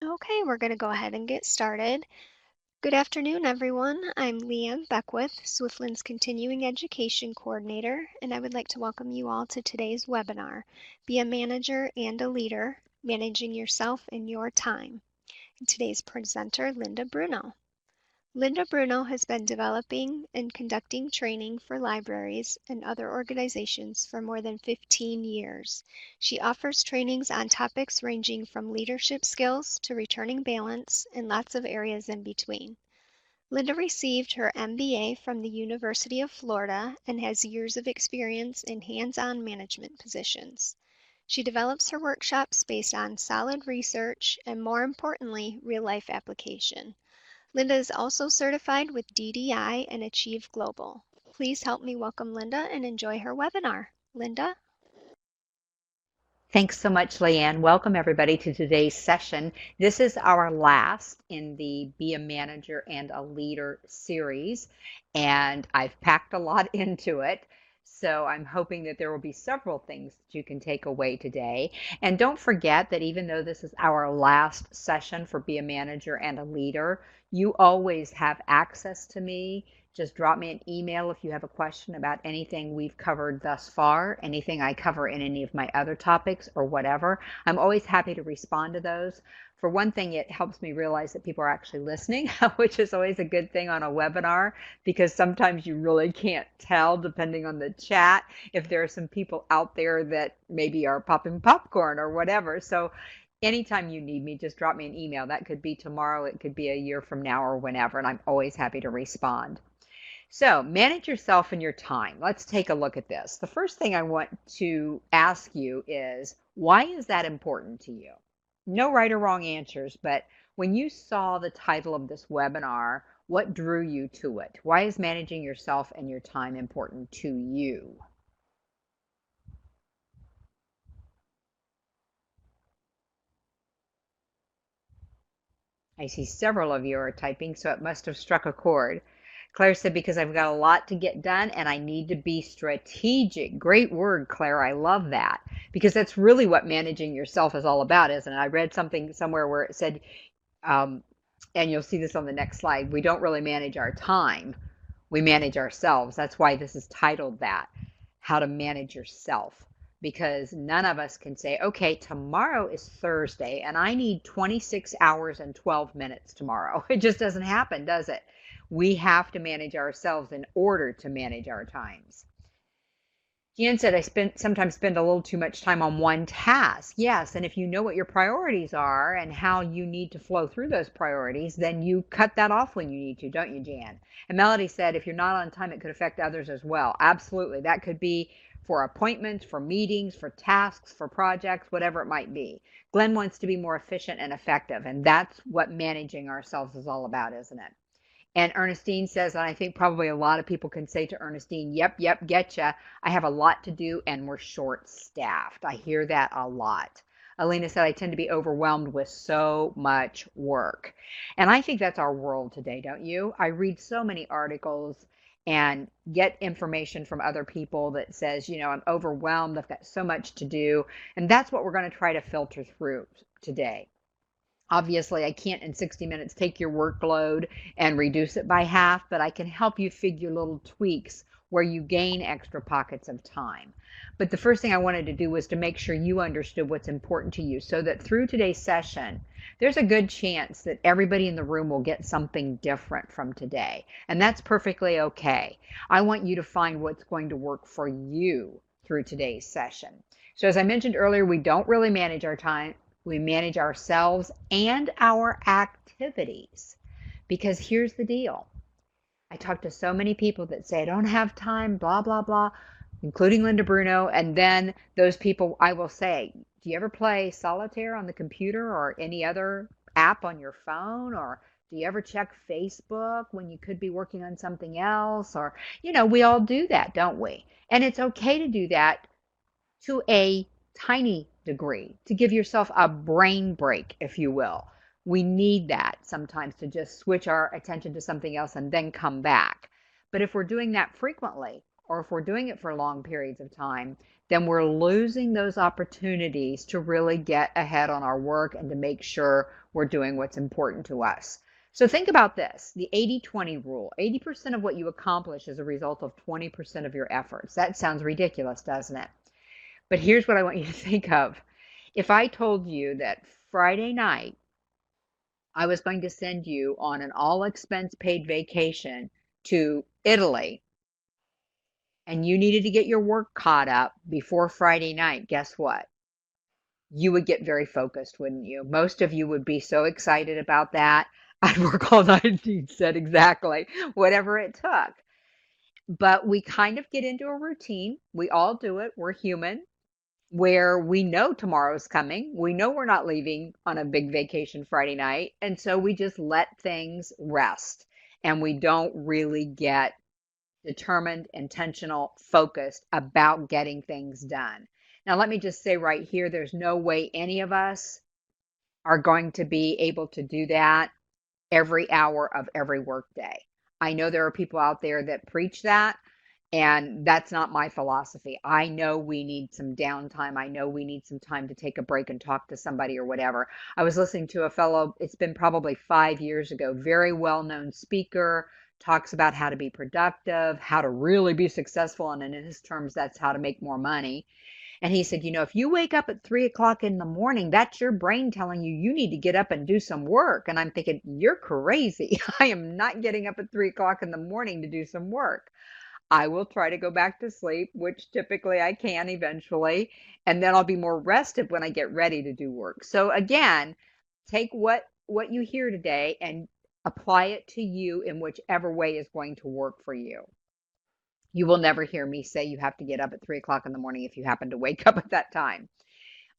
Okay, we're going to go ahead and get started. Good afternoon, everyone. I'm Leanne Beckwith, Swiftland's Continuing Education Coordinator, and I would like to welcome you all to today's webinar, Be a Manager and a Leader, Managing Yourself and Your Time. And today's presenter, Linda Bruno. Linda Bruno has been developing and conducting training for libraries and other organizations for more than 15 years. She offers trainings on topics ranging from leadership skills to returning balance and lots of areas in between. Linda received her MBA from the University of Florida and has years of experience in hands-on management positions. She develops her workshops based on solid research and, more importantly, real-life application. Linda is also certified with DDI and Achieve Global. Please help me welcome Linda and enjoy her webinar. Linda? Thanks so much, Leanne. Welcome everybody to today's session. This is our last in the Be a Manager and a Leader series, and I've packed a lot into it. So I'm hoping that there will be several things that you can take away today. And don't forget that even though this is our last session for Be a Manager and a Leader, you always have access to me. Just drop me an email if you have a question about anything we've covered thus far, anything I cover in any of my other topics or whatever. I'm always happy to respond to those. For one thing, it helps me realize that people are actually listening, which is always a good thing on a webinar, because sometimes you really can't tell, depending on the chat, if there are some people out there that maybe are popping popcorn or whatever. So anytime you need me, just drop me an email. That could be tomorrow, it could be a year from now, or whenever, and I'm always happy to respond. So manage yourself and your time. Let's take a look at this. The first thing I want to ask you is, why is that important to you? No right or wrong answers, but when you saw the title of this webinar, what drew you to it? Why is managing yourself and your time important to you? I see several of you are typing, so it must have struck a chord. Claire said, because I've got a lot to get done and I need to be strategic. Great word, Claire. I love that, because that's really what managing yourself is all about, isn't it? I read something somewhere where it said, and you'll see this on the next slide, we don't really manage our time. We manage ourselves. That's why this is titled that, How to Manage Yourself. Because none of us can say, okay, tomorrow is Thursday and I need 26 hours and 12 minutes tomorrow. It just doesn't happen, does it? We have to manage ourselves in order to manage our times. Jan said, I sometimes spend a little too much time on one task. Yes, and if you know what your priorities are and how you need to flow through those priorities, then you cut that off when you need to, don't you, Jan? And Melody said, if you're not on time, it could affect others as well. Absolutely. That could be for appointments, for meetings, for tasks, for projects, whatever it might be. Glenn wants to be more efficient and effective, and that's what managing ourselves is all about, isn't it? And Ernestine says, and I think probably a lot of people can say to Ernestine, yep, getcha. I have a lot to do and we're short staffed. I hear that a lot. Alina said, I tend to be overwhelmed with so much work. And I think that's our world today, don't you? I read so many articles and get information from other people that says, I'm overwhelmed. I've got so much to do. And that's what we're going to try to filter through today. Obviously, I can't in 60 minutes take your workload and reduce it by half, but I can help you figure little tweaks where you gain extra pockets of time. But the first thing I wanted to do was to make sure you understood what's important to you, so that through today's session, there's a good chance that everybody in the room will get something different from today. And that's perfectly okay. I want you to find what's going to work for you through today's session. So as I mentioned earlier, we don't really manage our time. We manage ourselves and our activities, because here's the deal. I talk to so many people that say, I don't have time, blah, blah, blah, including Linda Bruno. And then those people, I will say, do you ever play solitaire on the computer or any other app on your phone? Or do you ever check Facebook when you could be working on something else? Or, we all do that, don't we? And it's okay to do that to a tiny degree, to give yourself a brain break, if you will. We need that sometimes to just switch our attention to something else and then come back. But if we're doing that frequently, or if we're doing it for long periods of time, then we're losing those opportunities to really get ahead on our work and to make sure we're doing what's important to us. So think about this, the 80-20 rule. 80% of what you accomplish is a result of 20% of your efforts. That sounds ridiculous, doesn't it? But here's what I want you to think of. If I told you that Friday night I was going to send you on an all expense paid vacation to Italy and you needed to get your work caught up before Friday night, guess what? You would get very focused, wouldn't you? Most of you would be so excited about that. I'd work all night, you said exactly, whatever it took. But we kind of get into a routine. We all do it. We're human, where we know tomorrow's coming. We know we're not leaving on a big vacation Friday night. And so we just let things rest and we don't really get determined, intentional, focused about getting things done. Now, let me just say right here, there's no way any of us are going to be able to do that every hour of every workday. I know there are people out there that preach that, and that's not my philosophy. I know we need some downtime. I know we need some time to take a break and talk to somebody or whatever. I was listening to a fellow, it's been probably 5 years ago, very well-known speaker, talks about how to be productive, how to really be successful, and in his terms, that's how to make more money. And he said, if you wake up at 3 o'clock in the morning, that's your brain telling you you need to get up and do some work. And I'm thinking, you're crazy. I am not getting up at 3 o'clock in the morning to do some work. I will try to go back to sleep, which typically I can eventually, and then I'll be more rested when I get ready to do work. So again, take what you hear today and apply it to you in whichever way is going to work for you. You will never hear me say you have to get up at 3 o'clock in the morning if you happen to wake up at that time.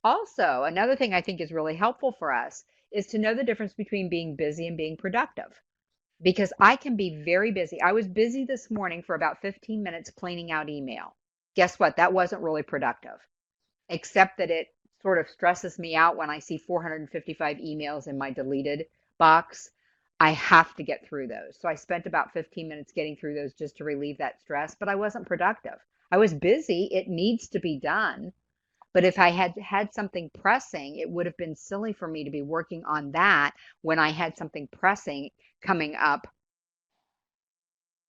Also, another thing I think is really helpful for us is to know the difference between being busy and being productive. Because I can be very busy. I was busy this morning for about 15 minutes cleaning out email. Guess what? That wasn't really productive, except that it sort of stresses me out when I see 455 emails in my deleted box. I have to get through those. So I spent about 15 minutes getting through those just to relieve that stress, but I wasn't productive. I was busy. It needs to be done. But if I had had something pressing, it would have been silly for me to be working on that when I had something pressing coming up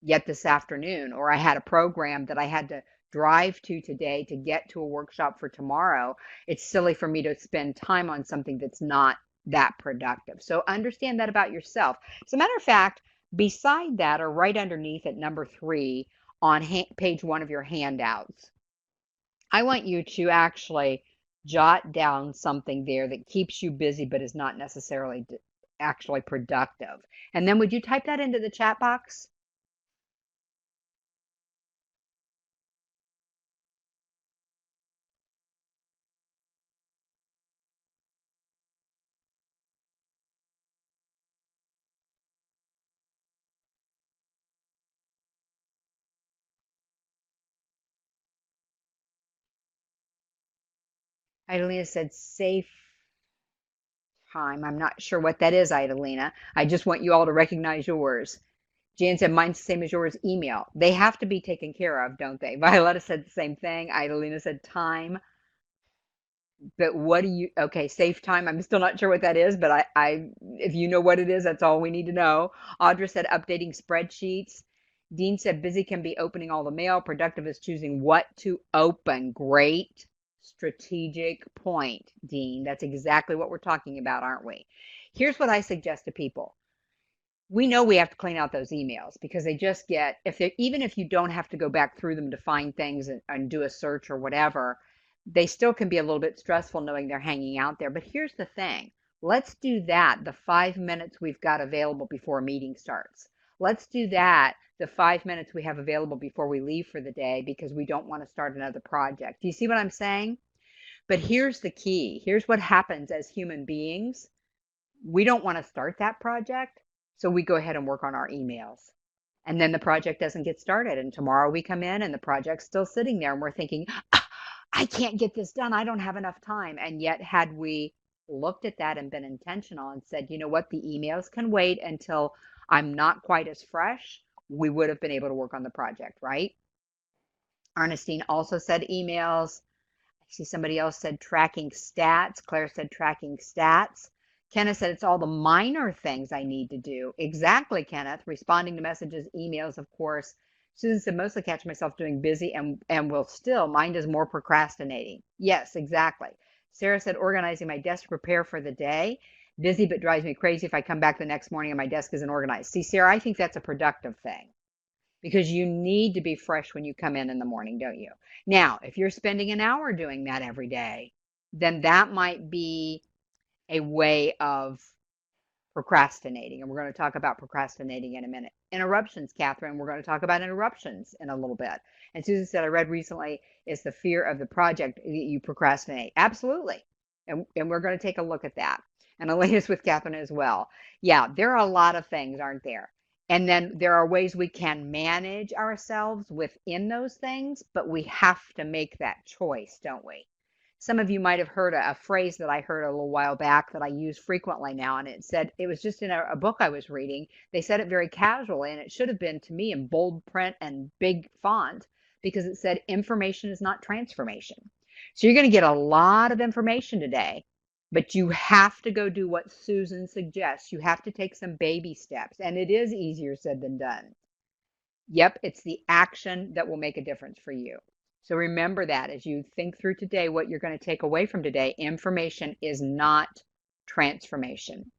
yet this afternoon, or I had a program that I had to drive to today to get to a workshop for tomorrow. It's silly for me to spend time on something that's not that productive. So understand that about yourself. As a matter of fact, beside that, or right underneath at number 3 on page 1 of your handouts, I want you to actually jot down something there that keeps you busy but is not necessarily actually productive. And then would you type that into the chat box? Idalina said safe time. I'm not sure what that is, Idalina. I just want you all to recognize yours. Jan said mine's the same as yours, email. They have to be taken care of, don't they? Violetta said the same thing. Idalina said time. But what do you, okay, safe time. I'm still not sure what that is, but if you know what it is, that's all we need to know. Audra said updating spreadsheets. Dean said busy can be opening all the mail. Productive is choosing what to open. Great strategic point, Dean. That's exactly what we're talking about, aren't we? Here's what I suggest to people. We know we have to clean out those emails because they just get, even if you don't have to go back through them to find things and do a search or whatever, they still can be a little bit stressful knowing they're hanging out there. But here's the thing. Let's do that the 5 minutes we've got available before a meeting starts. Let's do that the 5 minutes we have available before we leave for the day because we don't want to start another project. Do you see what I'm saying? But here's the key. Here's what happens as human beings. We don't want to start that project, so we go ahead and work on our emails. And then the project doesn't get started. And tomorrow we come in and the project's still sitting there and we're thinking, I can't get this done. I don't have enough time. And yet, had we looked at that and been intentional and said, you know what, the emails can wait until I'm not quite as fresh, we would have been able to work on the project, right? Ernestine also said emails. I see somebody else said tracking stats. Claire said tracking stats. Kenneth said it's all the minor things I need to do. Exactly, Kenneth. Responding to messages, emails, of course. Susan said mostly catch myself doing busy and will still. Mine does more procrastinating. Yes, exactly. Sarah said organizing my desk to prepare for the day. Busy but drives me crazy if I come back the next morning and my desk isn't organized. See, Sarah, I think that's a productive thing because you need to be fresh when you come in the morning, don't you? Now, if you're spending an hour doing that every day, then that might be a way of procrastinating. And we're going to talk about procrastinating in a minute. Interruptions, Catherine. We're going to talk about interruptions in a little bit. And Susan said, I read recently, is the fear of the project that you procrastinate. Absolutely. And we're going to take a look at that. And Elena's with Catherine as well. Yeah, there are a lot of things, aren't there? And then there are ways we can manage ourselves within those things, but we have to make that choice, don't we? Some of you might have heard a phrase that I heard a little while back that I use frequently now, and it said, it was just in a book I was reading. They said it very casually, and it should have been to me in bold print and big font because it said, information is not transformation. So you're going to get a lot of information today, but you have to go do what Susan suggests. You have to take some baby steps, and it is easier said than done. Yep, it's the action that will make a difference for you. So remember that as you think through today, what you're going to take away from today, information is not transformation.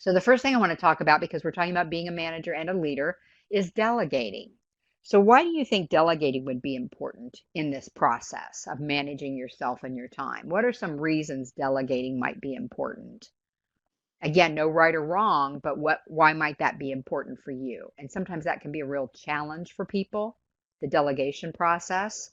So the first thing I want to talk about, because we're talking about being a manager and a leader, is delegating. So why do you think delegating would be important in this process of managing yourself and your time? What are some reasons delegating might be important? Again, no right or wrong, but why might that be important for you? And sometimes that can be a real challenge for people, the delegation process.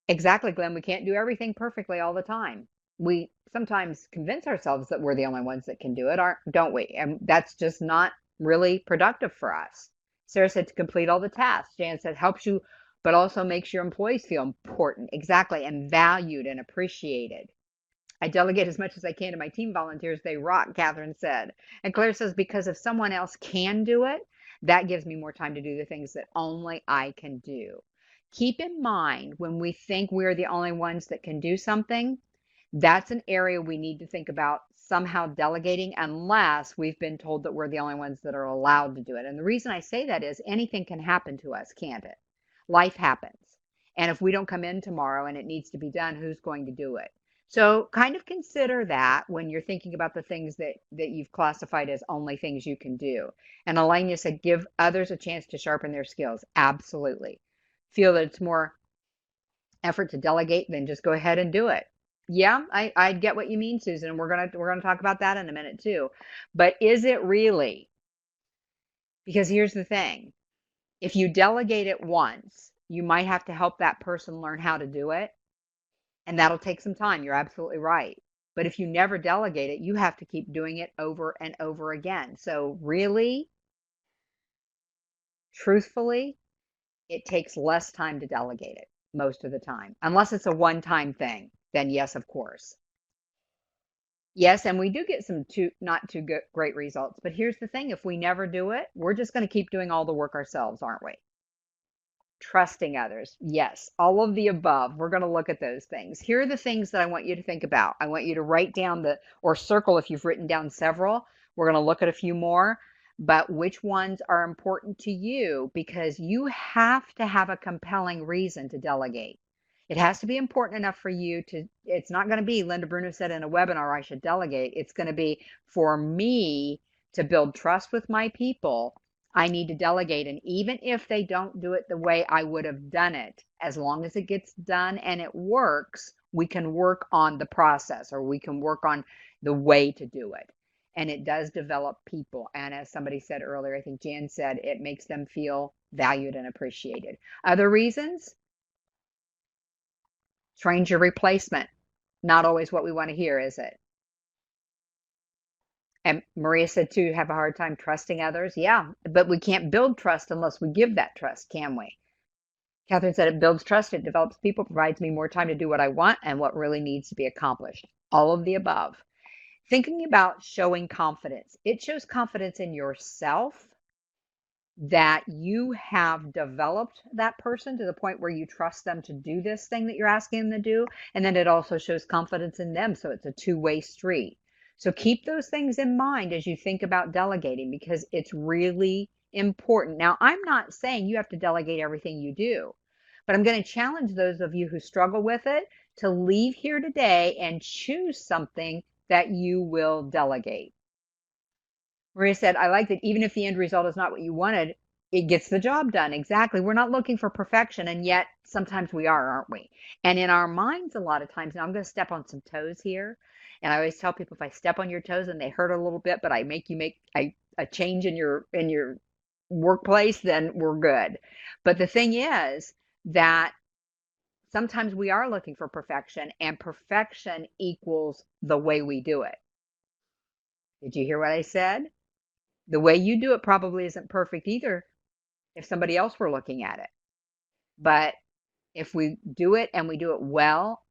Exactly, Glenn. We can't do everything perfectly all the time. We sometimes convince ourselves that we're the only ones that can do it, aren't, don't we? And that's just not really productive for us. Sarah said to complete all the tasks. Jan said helps you, but also makes your employees feel important. Exactly, and valued and appreciated. I delegate as much as I can to my team volunteers. They rock, Catherine said. And Claire says, because if someone else can do it, that gives me more time to do the things that only I can do. Keep in mind when we think we're the only ones that can do something, that's an area we need to think about somehow delegating unless we've been told that we're the only ones that are allowed to do it. And the reason I say that is anything can happen to us, can't it? Life happens. And if we don't come in tomorrow and it needs to be done, who's going to do it? So kind of consider that when you're thinking about the things that you've classified as only things you can do. And Elena said, give others a chance to sharpen their skills. Absolutely. Feel that it's more effort to delegate, then just go ahead and do it. Yeah, I get what you mean, Susan, and we're gonna talk about that in a minute too. But is it really? Because here's the thing. If you delegate it once, you might have to help that person learn how to do it, and that'll take some time. You're absolutely right. But if you never delegate it, you have to keep doing it over and over again. So really, truthfully, it takes less time to delegate it most of the time. Unless it's a one-time thing, then yes, of course. Yes, and we do get some not too good, great results. But here's the thing, if we never do it, we're just going to keep doing all the work ourselves, aren't we? Trusting others. Yes, all of the above. We're going to look at those things. Here are the things that I want you to think about. I want you to write down or circle if you've written down several. We're going to look at a few more, but which ones are important to you because you have to have a compelling reason to delegate. It has to be important enough for you to, it's not going to be, Linda Bruno said in a webinar, I should delegate. It's going to be for me to build trust with my people. I need to delegate. And even if they don't do it the way I would have done it, as long as it gets done and it works, we can work on the process or we can work on the way to do it. And it does develop people. And as somebody said earlier, I think Jan said, it makes them feel valued and appreciated. Other reasons? Train's your replacement. Not always what we want to hear, is it? And Maria said too, you have a hard time trusting others. Yeah, but we can't build trust unless we give that trust, can we? Catherine said it builds trust, it develops people, provides me more time to do what I want and what really needs to be accomplished. All of the above. Thinking about showing confidence. It shows confidence in yourself that you have developed that person to the point where you trust them to do this thing that you're asking them to do. And then it also shows confidence in them. So it's a two-way street. So keep those things in mind as you think about delegating, because it's really important. Now, I'm not saying you have to delegate everything you do, but I'm going to challenge those of you who struggle with it to leave here today and choose something that you will delegate. Maria said, I like that even if the end result is not what you wanted, it gets the job done. Exactly. We're not looking for perfection, and yet sometimes we are, aren't we? And in our minds, a lot of times, now I'm going to step on some toes here. And I always tell people if I step on your toes and they hurt a little bit, but I make you make a change in your workplace, then we're good. But the thing is that sometimes we are looking for perfection, and perfection equals the way we do it. Did you hear what I said? The way you do it probably isn't perfect either if somebody else were looking at it. But if we do it and we do it well,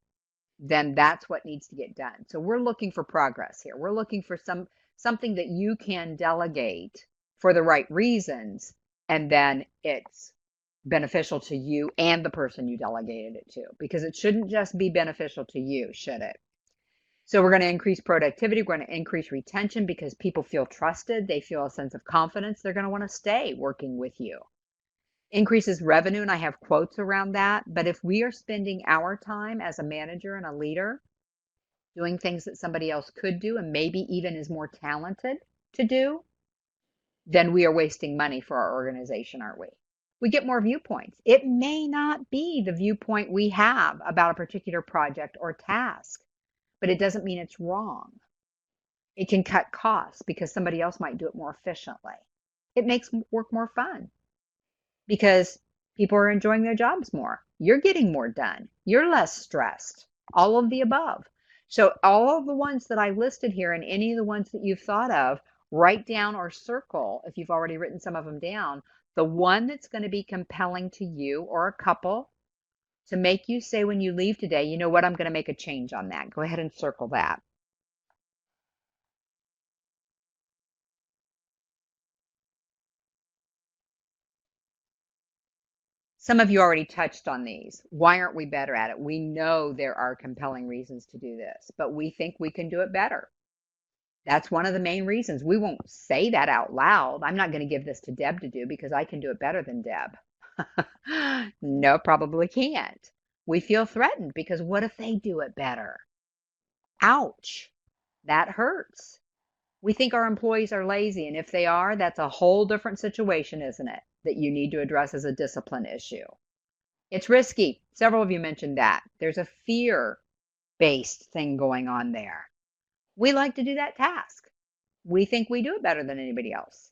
then that's what needs to get done. So we're looking for progress here. We're looking for something that you can delegate for the right reasons, and then it's beneficial to you and the person you delegated it to, because it shouldn't just be beneficial to you, should it? So we're going to increase productivity. We're going to increase retention because people feel trusted. They feel a sense of confidence. They're going to want to stay working with you. Increases revenue, and I have quotes around that. But if we are spending our time as a manager and a leader doing things that somebody else could do and maybe even is more talented to do, then we are wasting money for our organization, aren't we? We get more viewpoints. It may not be the viewpoint we have about a particular project or task, but it doesn't mean it's wrong. It can cut costs because somebody else might do it more efficiently. It makes work more fun because people are enjoying their jobs more. You're getting more done. You're less stressed. All of the above. So all of the ones that I listed here and any of the ones that you've thought of, write down or circle, if you've already written some of them down, the one that's going to be compelling to you or a couple to make you say when you leave today, you know what, I'm going to make a change on that. Go ahead and circle that. Some of you already touched on these. Why aren't we better at it? We know there are compelling reasons to do this, but we think we can do it better. That's one of the main reasons. We won't say that out loud. I'm not going to give this to Deb to do because I can do it better than Deb. No, probably can't. We feel threatened because what if they do it better? Ouch. That hurts. We think our employees are lazy, and if they are, that's a whole different situation, isn't it? That you need to address as a discipline issue. It's risky. Several of you mentioned that. There's a fear-based thing going on there. We like to do that task. We think we do it better than anybody else.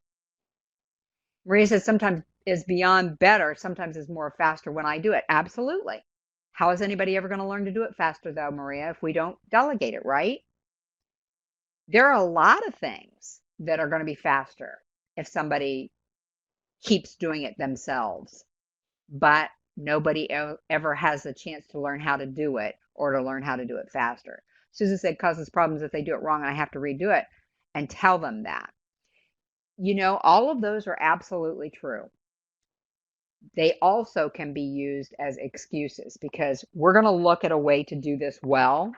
Maria says sometimes is beyond better, sometimes is more faster when I do it. Absolutely. How is anybody ever going to learn to do it faster, though, Maria, if we don't delegate it, right? There are a lot of things that are going to be faster if somebody keeps doing it themselves, but nobody ever has a chance to learn how to do it or to learn how to do it faster. Susan said causes problems if they do it wrong and I have to redo it, and tell them that. You know, all of those are absolutely true. They also can be used as excuses because we're going to look at a way to do this well,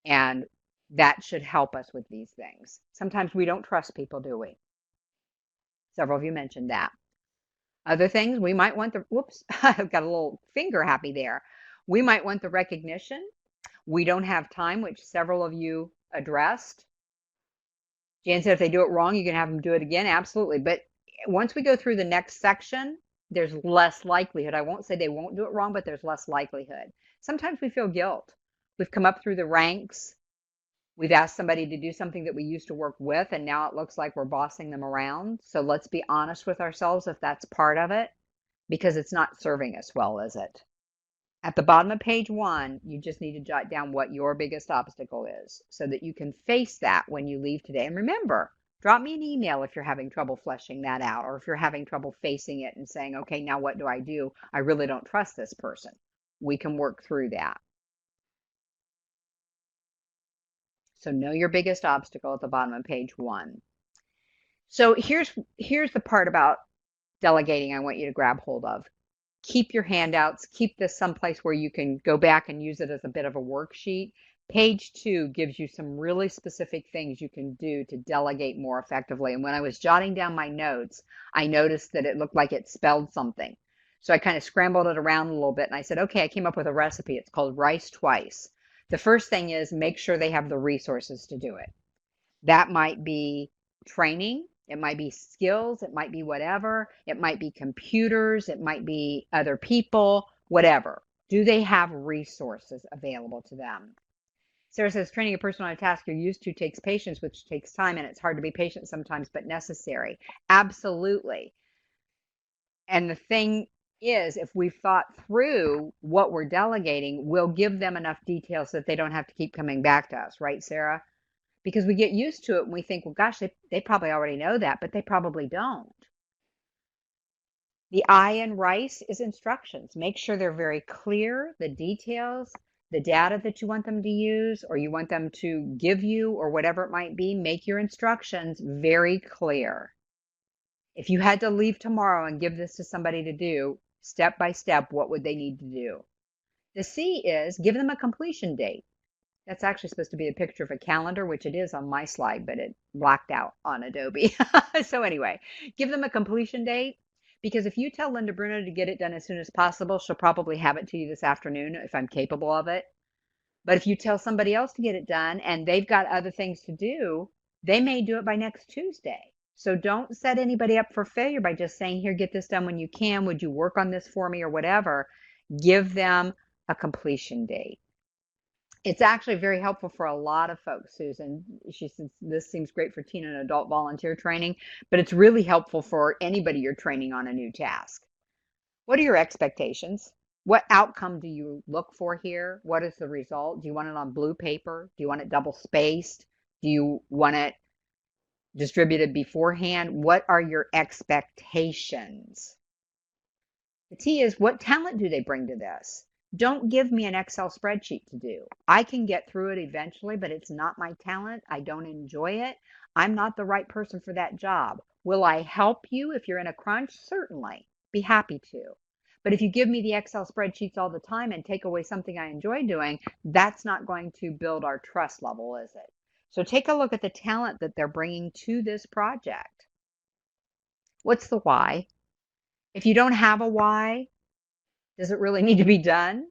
and that should help us with these things. Sometimes we don't trust people, do we? Several of you mentioned that. Other things, we might want the, whoops, I've got a little finger happy there. We might want the recognition. We don't have time, which several of you addressed. Jan said if they do it wrong, you can have them do it again. Absolutely. But once we go through the next section, there's less likelihood. I won't say they won't do it wrong, but there's less likelihood. Sometimes we feel guilt. We've come up through the ranks. We've asked somebody to do something that we used to work with, and now it looks like we're bossing them around. So let's be honest with ourselves if that's part of it, because it's not serving us well, is it? At the bottom of page 1, you just need to jot down what your biggest obstacle is so that you can face that when you leave today. And remember, drop me an email if you're having trouble fleshing that out, or if you're having trouble facing it and saying, okay, now what do? I really don't trust this person. We can work through that. So know your biggest obstacle at the bottom of page 1. So here's the part about delegating I want you to grab hold of. Keep your handouts, keep this someplace where you can go back and use it as a bit of a worksheet. Page 2 gives you some really specific things you can do to delegate more effectively. And when I was jotting down my notes, I noticed that it looked like it spelled something. So I kind of scrambled it around a little bit and I said, okay, I came up with a recipe. It's called rice twice. The first thing is make sure they have the resources to do it. That might be training, it might be skills, it might be whatever, it might be computers, it might be other people, whatever. Do they have resources available to them? Sarah says training a person on a task you're used to takes patience, which takes time, and it's hard to be patient sometimes, but necessary. Absolutely. And the thing is, if we've thought through what we're delegating, we'll give them enough details that they don't have to keep coming back to us, right, Sarah? Because we get used to it and we think, well, gosh, they probably already know that, but they probably don't. The I in rice is instructions. Make sure they're very clear, the details, the data that you want them to use or you want them to give you or whatever it might be. Make your instructions very clear. If you had to leave tomorrow and give this to somebody to do, step by step, what would they need to do? The C is give them a completion date. That's actually supposed to be a picture of a calendar, which it is on my slide, but it blacked out on Adobe. So anyway, give them a completion date because if you tell Linda Bruno to get it done as soon as possible, she'll probably have it to you this afternoon if I'm capable of it. But if you tell somebody else to get it done and they've got other things to do, they may do it by next Tuesday. So don't set anybody up for failure by just saying, here, get this done when you can. Would you work on this for me or whatever? Give them a completion date. It's actually very helpful for a lot of folks, Susan. She says this seems great for teen and adult volunteer training, but it's really helpful for anybody you're training on a new task. What are your expectations? What outcome do you look for here? What is the result? Do you want it on blue paper? Do you want it double spaced? Do you want it distributed beforehand? What are your expectations? The T is what talent do they bring to this? Don't give me an Excel spreadsheet to do. I can get through it eventually, but it's not my talent. I don't enjoy it. I'm not the right person for that job. Will I help you if you're in a crunch? Certainly. Be happy to. But if you give me the Excel spreadsheets all the time and take away something I enjoy doing, that's not going to build our trust level, is it? So take a look at the talent that they're bringing to this project. What's the why? If you don't have a why, does it really need to be done?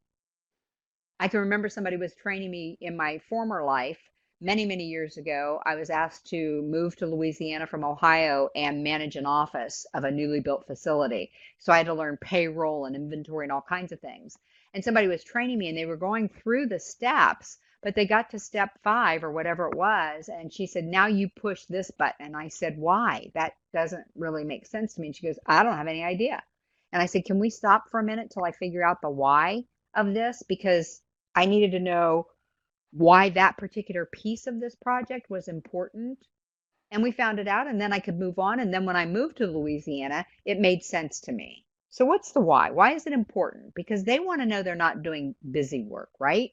I can remember somebody was training me in my former life many, many years ago. I was asked to move to Louisiana from Ohio and manage an office of a newly built facility. So I had to learn payroll and inventory and all kinds of things. And somebody was training me and they were going through the steps, but they got to step 5 or whatever it was. And she said, now you push this button. And I said, why? That doesn't really make sense to me. And she goes, I don't have any idea. And I said, can we stop for a minute till I figure out the why of this? Because I needed to know why that particular piece of this project was important. And we found it out, and then I could move on. And then when I moved to Louisiana, it made sense to me. So what's the why? Why is it important? Because they want to know they're not doing busy work, right?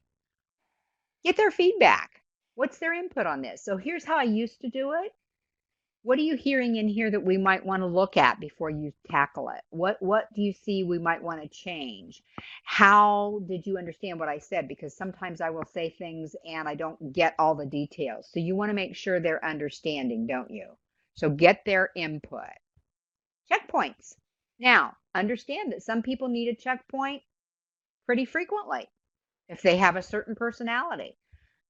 Get their feedback. What's their input on this? So here's how I used to do it. What are you hearing in here that we might want to look at before you tackle it? What do you see we might want to change? How did you understand what I said? Because sometimes I will say things and I don't get all the details. So you want to make sure they're understanding, don't you? So get their input. Checkpoints. Now, understand that some people need a checkpoint pretty frequently if they have a certain personality.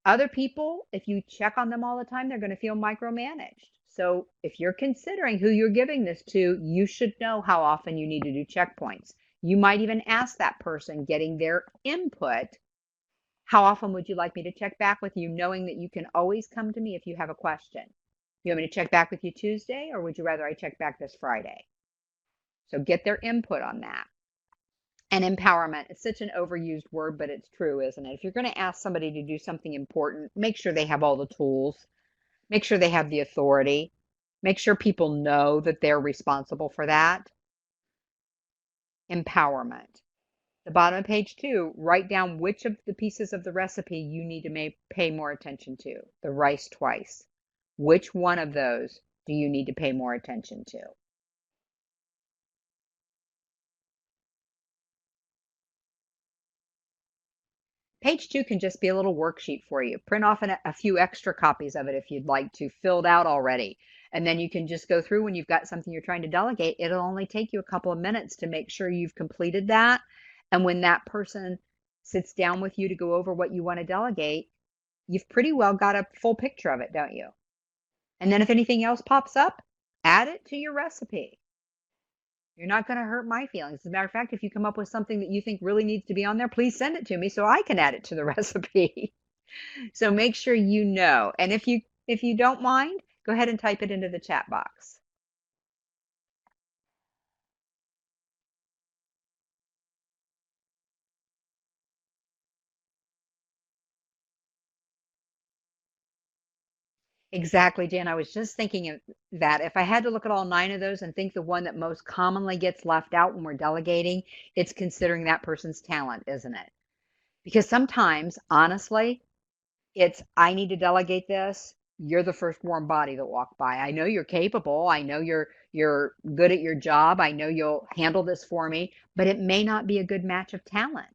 Other people, if you check on them all the time, they're going to feel micromanaged. So if you're considering who you're giving this to, you should know how often you need to do checkpoints. You might even ask that person getting their input, how often would you like me to check back with you, knowing that you can always come to me if you have a question. You want me to check back with you Tuesday, or would you rather I check back this Friday? So get their input on that. And empowerment, it's such an overused word, but it's true, isn't it? If you're going to ask somebody to do something important, make sure they have all the tools, make sure they have the authority, make sure people know that they're responsible for that. Empowerment. The bottom of page 2, write down which of the pieces of the recipe you need to pay more attention to. The rice twice. Which one of those do you need to pay more attention to? Page 2 can just be a little worksheet for you. Print off a few extra copies of it if you'd like to, filled out already. And then you can just go through when you've got something you're trying to delegate. It'll only take you a couple of minutes to make sure you've completed that. And when that person sits down with you to go over what you want to delegate, you've pretty well got a full picture of it, don't you? And then if anything else pops up, add it to your recipe. You're not going to hurt my feelings. As a matter of fact, if you come up with something that you think really needs to be on there, please send it to me so I can add it to the recipe. So make sure you know. And if you don't mind, go ahead and type it into the chat box. Exactly, Jan. I was just thinking of that. If I had to look at all 9 of those and think the one that most commonly gets left out when we're delegating, it's considering that person's talent, isn't it? Because sometimes, honestly, it's I need to delegate this. You're the first warm body that walked by. I know you're capable. I know you're good at your job. I know you'll handle this for me, but it may not be a good match of talent.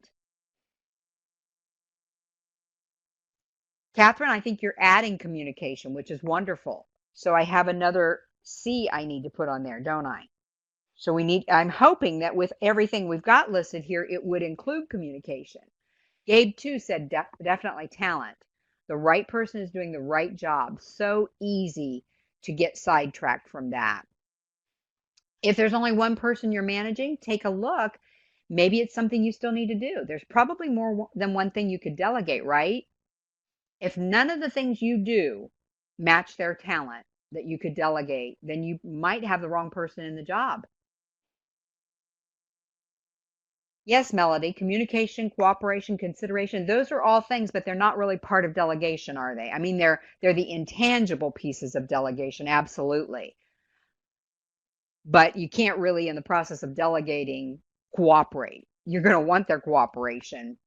Catherine, I think you're adding communication, which is wonderful. So I have another C I need to put on there, don't I? So I'm hoping that with everything we've got listed here, it would include communication. Gabe too said definitely talent. The right person is doing the right job. So easy to get sidetracked from that. If there's only one person you're managing, take a look. Maybe it's something you still need to do. There's probably more than one thing you could delegate, right? If none of the things you do match their talent that you could delegate, then you might have the wrong person in the job. Yes, Melody, communication, cooperation, consideration, those are all things, but they're not really part of delegation, are they? I mean, they're the intangible pieces of delegation, absolutely. But you can't really, in the process of delegating, cooperate. You're going to want their cooperation,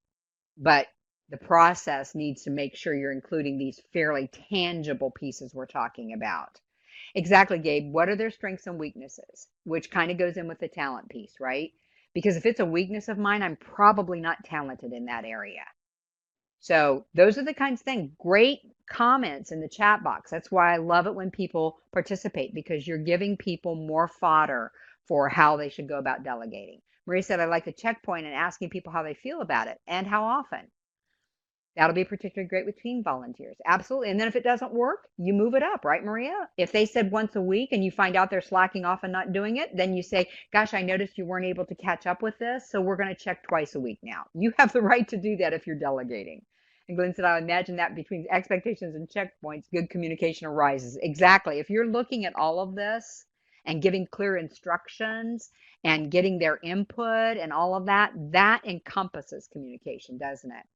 but the process needs to make sure you're including these fairly tangible pieces we're talking about. Exactly, Gabe. What are their strengths and weaknesses? Which kind of goes in with the talent piece, right? Because if it's a weakness of mine, I'm probably not talented in that area. So those are the kinds of things. Great comments in the chat box. That's why I love it when people participate, because you're giving people more fodder for how they should go about delegating. Maria said, I like the checkpoint and asking people how they feel about it and how often. That'll be particularly great with team volunteers. Absolutely. And then if it doesn't work, you move it up, right, Maria? If they said once a week and you find out they're slacking off and not doing it, then you say, gosh, I noticed you weren't able to catch up with this, so we're going to check twice a week now. You have the right to do that if you're delegating. And Glenn said, I imagine that between expectations and checkpoints, good communication arises. Exactly. If you're looking at all of this and giving clear instructions and getting their input and all of that, that encompasses communication, doesn't it?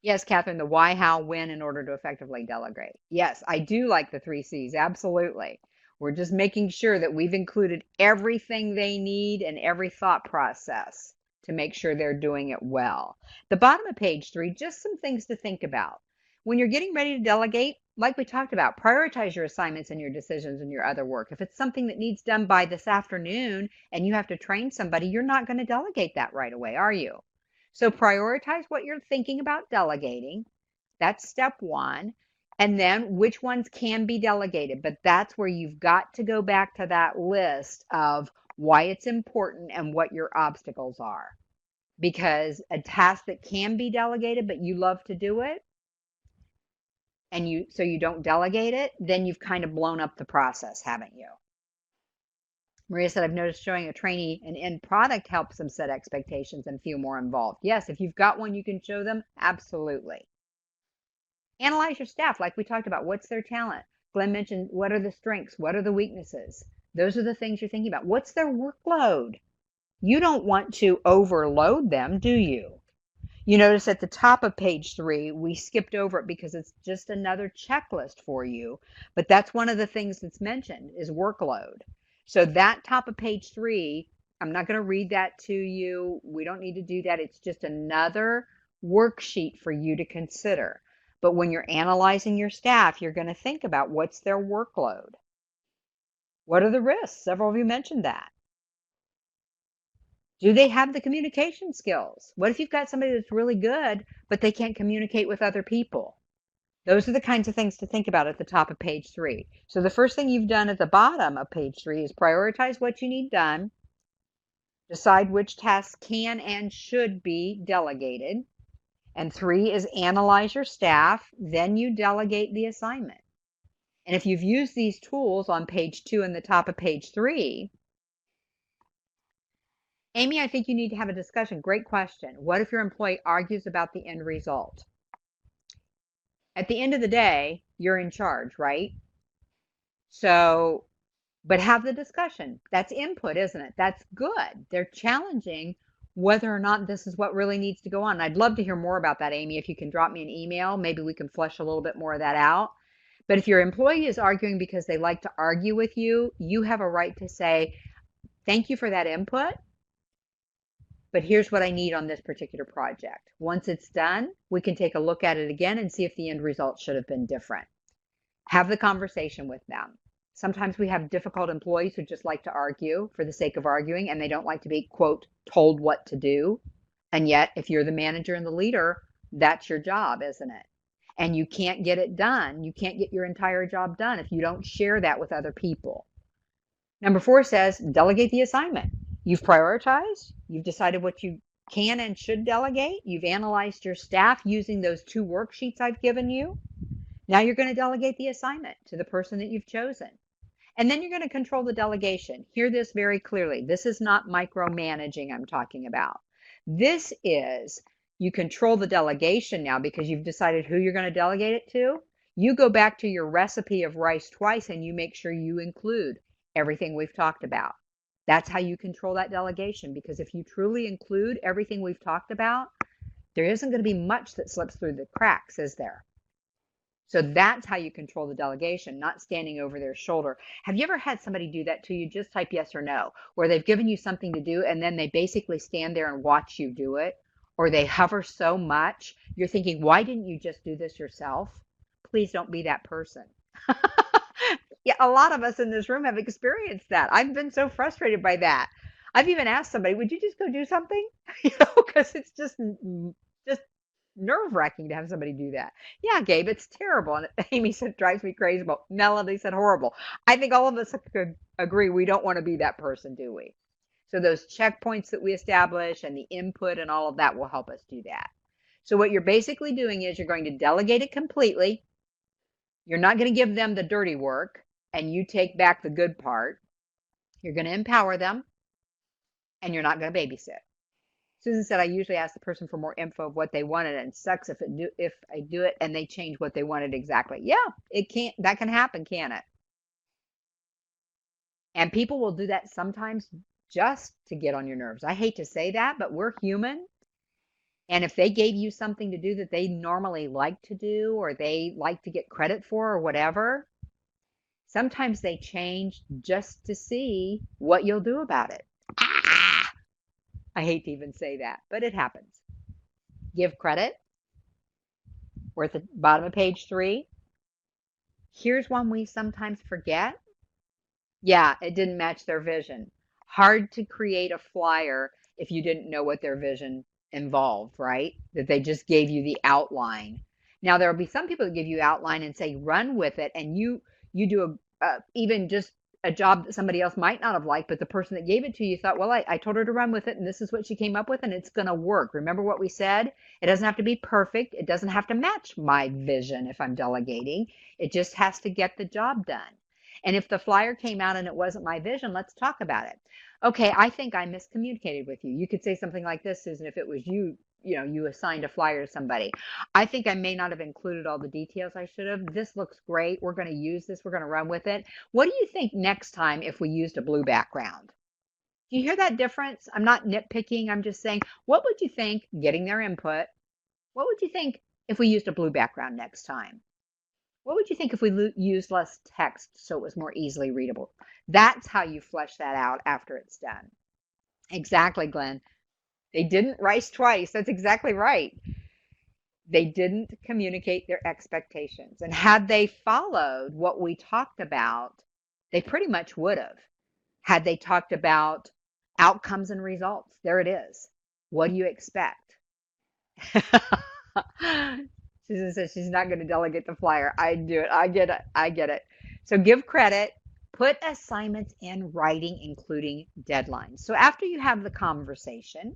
Yes, Catherine, the why, how, when in order to effectively delegate. Yes, I do like the 3 C's. Absolutely. We're just making sure that we've included everything they need and every thought process to make sure they're doing it well. The bottom of page 3, just some things to think about. When you're getting ready to delegate, like we talked about, prioritize your assignments and your decisions and your other work. If it's something that needs done by this afternoon and you have to train somebody, you're not going to delegate that right away, are you? So prioritize what you're thinking about delegating. That's step 1. And then which ones can be delegated. But that's where you've got to go back to that list of why it's important and what your obstacles are. Because a task that can be delegated, but you love to do it, and you don't delegate it, then you've kind of blown up the process, haven't you? Maria said, I've noticed showing a trainee an end product helps them set expectations and feel more involved. Yes, if you've got one you can show them, absolutely. Analyze your staff, like we talked about. What's their talent? Glenn mentioned, what are the strengths? What are the weaknesses? Those are the things you're thinking about. What's their workload? You don't want to overload them, do you? You notice at the top of page 3, we skipped over it because it's just another checklist for you. But that's one of the things that's mentioned is workload. So that top of page 3, I'm not going to read that to you. We don't need to do that. It's just another worksheet for you to consider. But when you're analyzing your staff, you're going to think about what's their workload. What are the risks? Several of you mentioned that. Do they have the communication skills? What if you've got somebody that's really good, but they can't communicate with other people? Those are the kinds of things to think about at the top of page 3. So the first thing you've done at the bottom of page 3 is prioritize what you need done, decide which tasks can and should be delegated, and 3 is analyze your staff, then you delegate the assignment. And if you've used these tools on page 2 and the top of page 3, Amy, I think you need to have a discussion. Great question. What if your employee argues about the end result? At the end of the day, you're in charge, right? So, but have the discussion. That's input, isn't it? That's good. They're challenging whether or not this is what really needs to go on. I'd love to hear more about that, Amy. If you can drop me an email, maybe we can flesh a little bit more of that out. But if your employee is arguing because they like to argue with you, you have a right to say, thank you for that input, but here's what I need on this particular project. Once it's done, we can take a look at it again and see if the end result should have been different. Have the conversation with them. Sometimes we have difficult employees who just like to argue for the sake of arguing, and they don't like to be, quote, told what to do. And yet, if you're the manager and the leader, that's your job, isn't it? And you can't get it done. You can't get your entire job done if you don't share that with other people. Number 4 says delegate the assignment. You've prioritized. You've decided what you can and should delegate. You've analyzed your staff using those 2 worksheets I've given you. Now you're going to delegate the assignment to the person that you've chosen. And then you're going to control the delegation. Hear this very clearly. This is not micromanaging I'm talking about. This is you control the delegation now because you've decided who you're going to delegate it to. You go back to your recipe of rice twice and you make sure you include everything we've talked about. That's how you control that delegation, because if you truly include everything we've talked about, there isn't going to be much that slips through the cracks, is there? So that's how you control the delegation, not standing over their shoulder. Have you ever had somebody do that to you? Just type yes or no, where they've given you something to do and then they basically stand there and watch you do it, or they hover so much, you're thinking, why didn't you just do this yourself? Please don't be that person. Yeah, a lot of us in this room have experienced that. I've been so frustrated by that. I've even asked somebody, would you just go do something? Because it's just nerve-wracking to have somebody do that. Yeah, Gabe, it's terrible. And Amy said, drives me crazy. But Melody said, horrible. I think all of us could agree we don't want to be that person, do we? So those checkpoints that we establish and the input and all of that will help us do that. So what you're basically doing is you're going to delegate it completely. You're not going to give them the dirty work and you take back the good part. You're going to empower them and you're not going to babysit. Susan said, I usually ask the person for more info of what they wanted, and it sucks if I do it and they change what they wanted exactly. Yeah, that can happen, can it? And people will do that sometimes just to get on your nerves. I hate to say that, but we're human. And if they gave you something to do that they normally like to do, or they like to get credit for, or whatever, sometimes they change just to see what you'll do about it. I hate to even say that, but it happens. Give credit. We're at the bottom of page 3. Here's one we sometimes forget. Yeah, it didn't match their vision. Hard to create a flyer if you didn't know what their vision involved, right? That they just gave you the outline. Now, there will be some people that give you outline and say, run with it, and you do even just a job that somebody else might not have liked, but the person that gave it to you thought, well, I told her to run with it, and this is what she came up with, and it's going to work. Remember what we said? It doesn't have to be perfect. It doesn't have to match my vision if I'm delegating. It just has to get the job done. And if the flyer came out and it wasn't my vision, let's talk about it. Okay, I think I miscommunicated with you. You could say something like this, Susan, if it was you, you assigned a flyer to somebody. I think I may not have included all the details I should have. This looks great. We're going to use this. We're going to run with it. What do you think next time if we used a blue background? Do you hear that difference? I'm not nitpicking. I'm just saying, what would you think, getting their input, what would you think if we used a blue background next time? What would you think if we used less text so it was more easily readable? That's how you flesh that out after it's done. Exactly, Glenn. They didn't rice twice. That's exactly right. They didn't communicate their expectations. And had they followed what we talked about, they pretty much would have. Had they talked about Outcomes and results. There it is. What do you expect? Susan says she's not going to delegate the flyer. I do it. I get it. I get it. So give credit. Put assignments in writing, including deadlines. So after you have the conversation,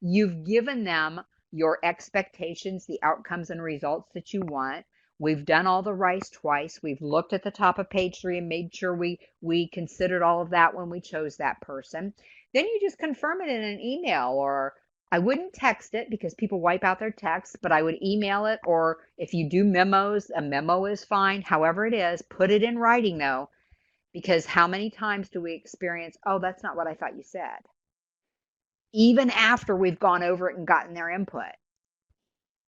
you've given them your expectations, the outcomes and results that you want. We've done all the rice twice. We've looked at the top of page 3 and made sure we considered all of that when we chose that person. Then you just confirm it in an email, or I wouldn't text it because people wipe out their texts, but I would email it, or if you do memos, a memo is fine. However it is, put it in writing though, because how many times do we experience, oh, that's not what I thought you said, even after we've gone over it and gotten their input.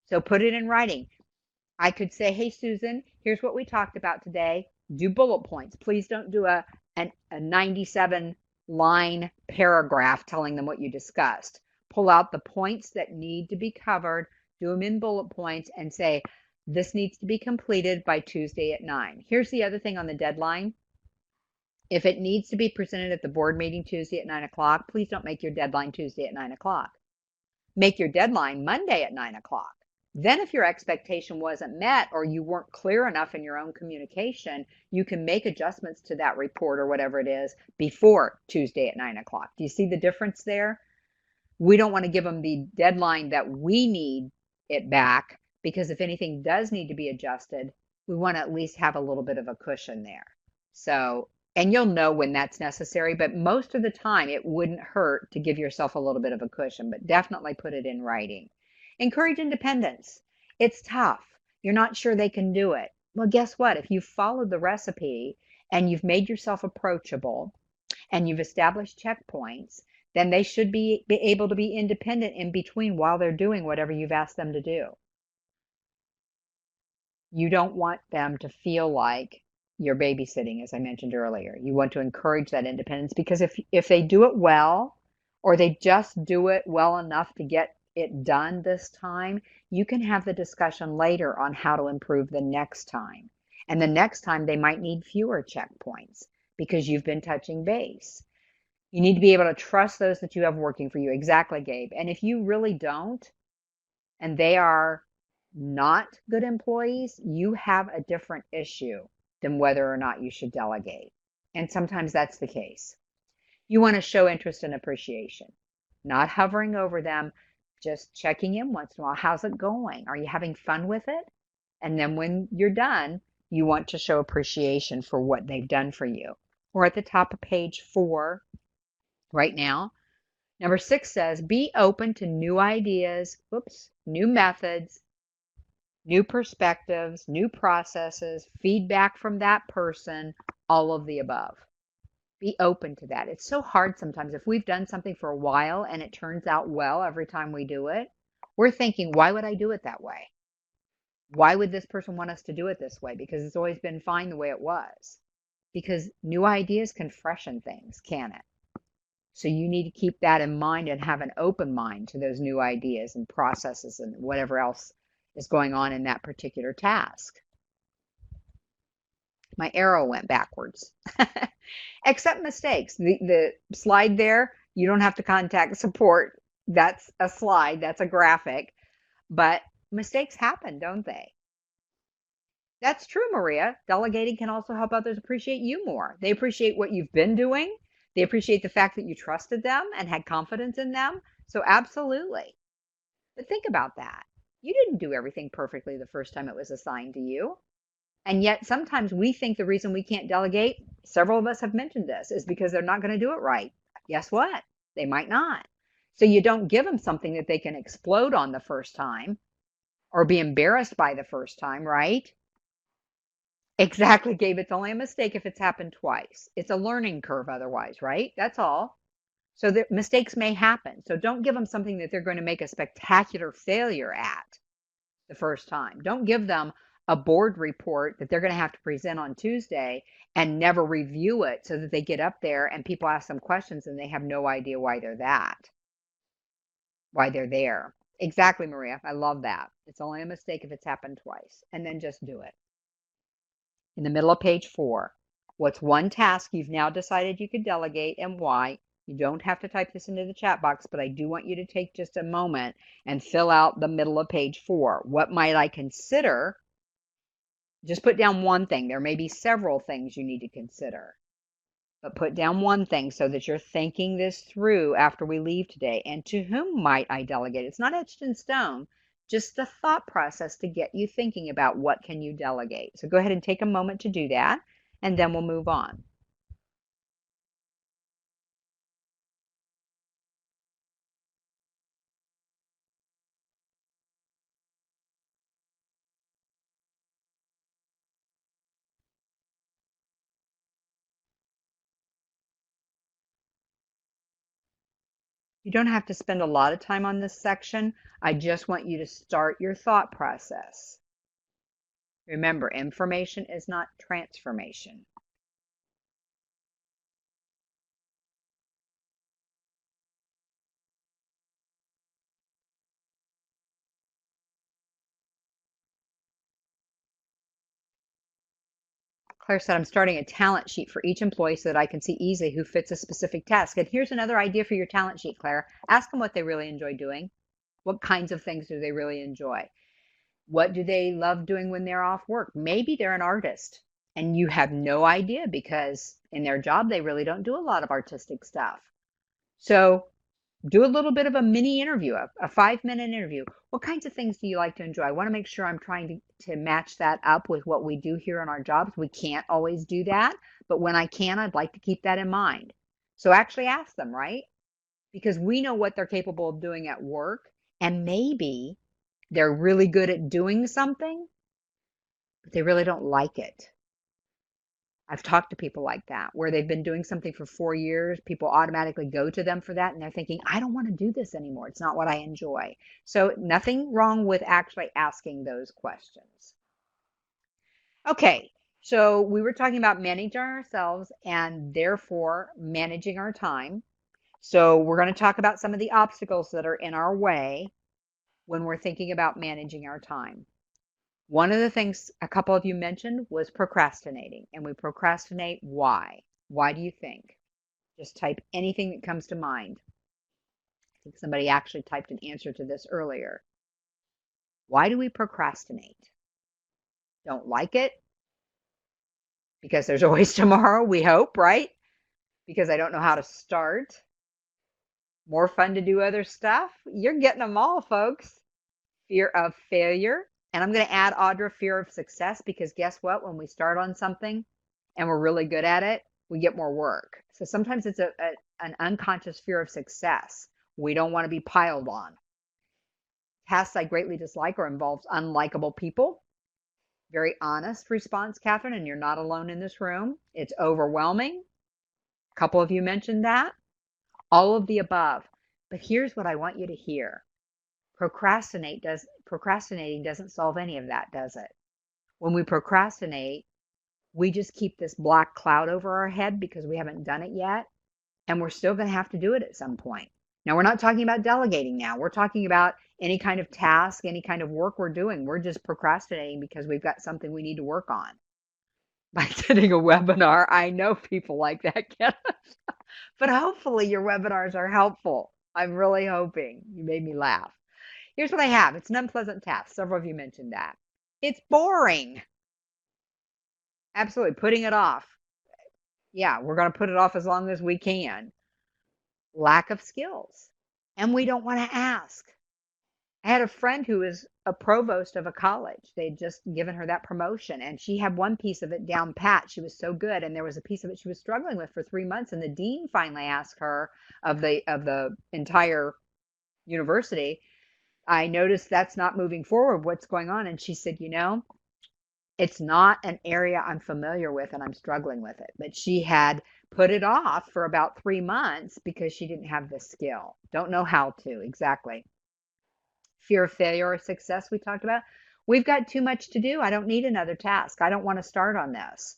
So put it in writing. I could say, hey, Susan, here's what we talked about today. Do bullet points. Please don't do a 97 line paragraph telling them what you discussed. Pull out the points that need to be covered, do them in bullet points, and say, this needs to be completed by Tuesday at 9. Here's the other thing on the deadline. If it needs to be presented at the board meeting Tuesday at 9 o'clock, please don't make your deadline Tuesday at 9 o'clock. Make your deadline Monday at 9 o'clock. Then if your expectation wasn't met or you weren't clear enough in your own communication, you can make adjustments to that report or whatever it is before Tuesday at 9 o'clock. Do you see the difference there? We don't want to give them the deadline that we need it back, because if anything does need to be adjusted, we want to at least have a little bit of a cushion there. So, and you'll know when that's necessary, but most of the time it wouldn't hurt to give yourself a little bit of a cushion, but definitely put it in writing. Encourage independence. It's tough. You're not sure they can do it. Well, guess what? If you've followed the recipe and you've made yourself approachable and you've established checkpoints, then they should be able to be independent in between while they're doing whatever you've asked them to do. You don't want them to feel like you're babysitting, as I mentioned earlier. You want to encourage that independence, because if they do it well, or they just do it well enough to get it done this time, you can have the discussion later on how to improve the next time. And the next time they might need fewer checkpoints because you've been touching base. You need to be able to trust those that you have working for you. Exactly, Gabe. And if you really don't, and they are not good employees, you have a different issue than whether or not you should delegate. And sometimes that's the case. You want to show interest and appreciation, not hovering over them, just checking in once in a while. How's it going? Are you having fun with it? And then when you're done, you want to show appreciation for what they've done for you. We're at the top of page 4 right now. Number 6 says, be open to new ideas, new methods, new perspectives, new processes, feedback from that person, all of the above. Be open to that. It's so hard sometimes. If we've done something for a while and it turns out well every time we do it, we're thinking, why would I do it that way? Why would this person want us to do it this way? Because it's always been fine the way it was. Because new ideas can freshen things, can it? So you need to keep that in mind and have an open mind to those new ideas and processes and whatever else is going on in that particular task. My arrow went backwards. Accept mistakes. The slide there, you don't have to contact support. That's a slide, that's a graphic. But mistakes happen, don't they? That's true, Maria. Delegating can also help others appreciate you more. They appreciate what you've been doing. They appreciate the fact that you trusted them and had confidence in them. So absolutely. But think about that. You didn't do everything perfectly the first time it was assigned to you. And yet sometimes we think the reason we can't delegate, several of us have mentioned this, is because they're not going to do it right. Guess what? They might not. So you don't give them something that they can explode on the first time or be embarrassed by the first time, right? Exactly, Gabe. It's only a mistake if it's happened twice. It's a learning curve otherwise, right? That's all. So the mistakes may happen. So don't give them something that they're going to make a spectacular failure at the first time. Don't give them a board report that they're going to have to present on Tuesday and never review it, so that they get up there and people ask them questions and they have no idea why they're there. Exactly, Maria. I love that. It's only a mistake if it's happened twice. And then just do it. In the middle of page 4, what's one task you've now decided you could delegate and why? You don't have to type this into the chat box, but I do want you to take just a moment and fill out the middle of page 4. What might I consider? Just put down one thing. There may be several things you need to consider, but put down one thing so that you're thinking this through after we leave today. And to whom might I delegate? It's not etched in stone, just the thought process to get you thinking about what can you delegate. So go ahead and take a moment to do that, and then we'll move on. You don't have to spend a lot of time on this section. I just want you to start your thought process. Remember, information is not transformation. Claire said, I'm starting a talent sheet for each employee so that I can see easily who fits a specific task. And here's another idea for your talent sheet, Claire. Ask them what they really enjoy doing. What kinds of things do they really enjoy? What do they love doing when they're off work? Maybe they're an artist and you have no idea because in their job, they really don't do a lot of artistic stuff. So do a little bit of a mini interview, a 5-minute interview. What kinds of things do you like to enjoy? I want to make sure I'm trying to match that up with what we do here in our jobs. We can't always do that, but when I can, I'd like to keep that in mind. So actually ask them, right? Because we know what they're capable of doing at work, and maybe they're really good at doing something, but they really don't like it. I've talked to people like that where they've been doing something for 4 years. People automatically go to them for that and they're thinking, I don't want to do this anymore. It's not what I enjoy. So nothing wrong with actually asking those questions. Okay, so we were talking about managing ourselves and therefore managing our time. So we're going to talk about some of the obstacles that are in our way when we're thinking about managing our time. One of the things a couple of you mentioned was procrastinating, and we procrastinate. Why? Why do you think? Just type anything that comes to mind. I think somebody actually typed an answer to this earlier. Why do we procrastinate? Don't like it? Because there's always tomorrow, we hope, right? Because I don't know how to start. More fun to do other stuff? You're getting them all, folks. Fear of failure. And I'm going to add, Audra, fear of success, because guess what? When we start on something and we're really good at it, we get more work. So sometimes it's an unconscious fear of success. We don't want to be piled on. Tasks I greatly dislike or involves unlikable people. Very honest response, Catherine, and you're not alone in this room. It's overwhelming. A couple of you mentioned that. All of the above. But here's what I want you to hear. Procrastinating doesn't solve any of that, does it? When we procrastinate, we just keep this black cloud over our head because we haven't done it yet, and we're still going to have to do it at some point. Now, we're not talking about delegating now. We're talking about any kind of task, any kind of work we're doing. We're just procrastinating because we've got something we need to work on. By sending a webinar, I know people like that, Kenneth. But hopefully your webinars are helpful. I'm really hoping. You made me laugh. Here's what I have. It's an unpleasant task. Several of you mentioned that. It's boring. Absolutely. Putting it off. Yeah, we're going to put it off as long as we can. Lack of skills. And we don't want to ask. I had a friend who was a provost of a college. They'd just given her that promotion, and she had one piece of it down pat. She was so good, and there was a piece of it she was struggling with for 3 months. And the dean finally asked her of the entire university, I noticed that's not moving forward. What's going on? And she said, it's not an area I'm familiar with and I'm struggling with it. But she had put it off for about 3 months because she didn't have the skill. Don't know how to exactly. Fear of failure or success we talked about. We've got too much to do. I don't need another task. I don't want to start on this.